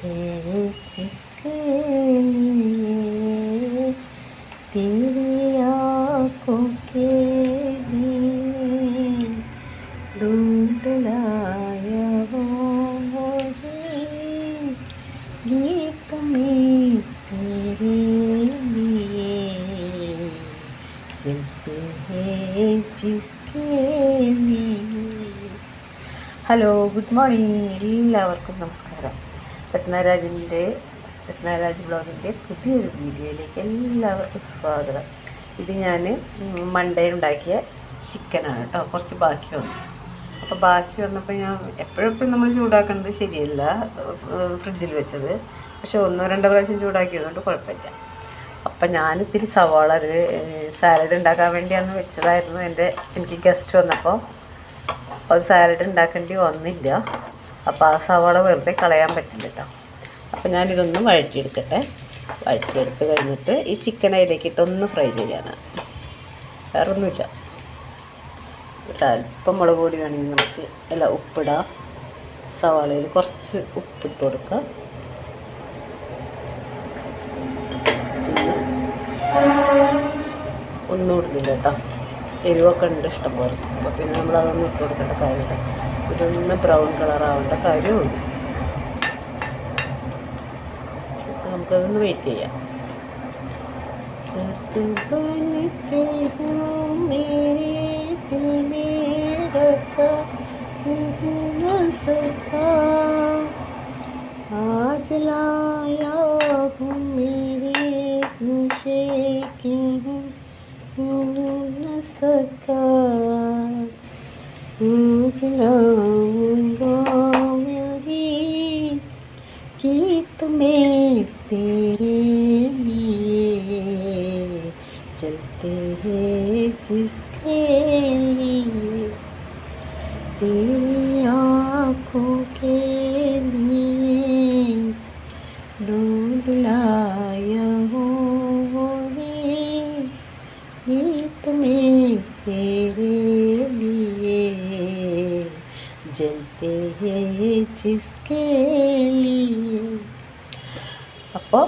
हैं किसके लिए, तेरी आँखों के लिए ढूंढ लाया वो गीत में तेरे लिए, चलते हैं जिसके लिए. Hello, good morning. എല്ലാവർക്കും നമസ്കാരം. രത്നരാജ് ബ്ലോഗിൻ്റെ പുതിയൊരു വീഡിയോയിലേക്ക് എല്ലാവർക്കും സ്വാഗതം. ഇത് ഞാൻ മൺഡേ ഉണ്ടാക്കിയ ചിക്കനാണ് കേട്ടോ. കുറച്ച് ബാക്കി വന്നു. അപ്പോൾ ബാക്കി വന്നപ്പോൾ ഞാൻ എപ്പോഴും നമ്മൾ ചൂടാക്കുന്നത് ശരിയല്ല, ഫ്രിഡ്ജിൽ വെച്ചത്. പക്ഷെ 1-2 പ്രാവശ്യം ചൂടാക്കിയതുകൊണ്ട് കുഴപ്പമില്ല. അപ്പം ഞാനിത്തിരി സവാള ഒരു സാലഡ് ഉണ്ടാക്കാൻ വേണ്ടിയാണ് വെച്ചതായിരുന്നു. എനിക്ക് ഗസ്റ്റ് വന്നപ്പോൾ അത് സാലഡ് ഉണ്ടാക്കേണ്ടി വന്നില്ല. അപ്പോൾ ആ സവാള വെറുതെ കളയാൻ പറ്റില്ല കേട്ടോ. അപ്പോൾ ഞാനിതൊന്ന് വഴറ്റിയെടുക്കട്ടെ. വഴറ്റിയെടുത്ത് കഴിഞ്ഞിട്ട് ഈ ചിക്കൻ അതിലേക്കിട്ടൊന്ന് ഫ്രൈ ചെയ്യാനാണ്, വേറെ ഒന്നുമില്ല. അല്പം മുളക് പൊടി വേണമെങ്കിൽ നമുക്ക് ഉപ്പിടാം. സവാളയിൽ കുറച്ച് ഉപ്പിട്ട് കൊടുക്കുക. പിന്നെ ഒന്നും ഇടുന്നില്ല കേട്ടോ, എരിവൊക്കെ ഉണ്ട് ഇഷ്ടം പോലെ. അപ്പോൾ പിന്നെ നമ്മളതൊന്നും ഇട്ട് കൊടുക്കേണ്ട കാര്യമില്ല. ഇതൊന്ന് ബ്രൗൺ കളറാവേണ്ട കാര്യമുള്ളൂ. നമുക്കതൊന്ന് വെയിറ്റ് ചെയ്യാം. गीत में तेरे लिए, चलते हैं जिसके लिए, तेरी आँखों के लिए ढूंढ लाया वो गीत में तेरे लिए, जलते हैं जिसके लिए. അപ്പോൾ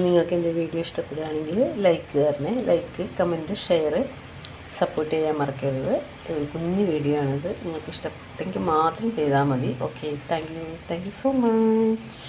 നിങ്ങൾക്ക് എൻ്റെ വീഡിയോ ഇഷ്ടപ്പെടുകയാണെങ്കിൽ ലൈക്ക് തരണേ. ലൈക്ക്, കമൻറ്റ്, ഷെയർ, സപ്പോർട്ട് ചെയ്യാൻ മറക്കരുത്. കുഞ്ഞു വീഡിയോ ആണിത്. നിങ്ങൾക്ക് ഇഷ്ടപ്പെട്ടെങ്കിൽ മാത്രം ചെയ്താൽ മതി. Okay, thank you so much.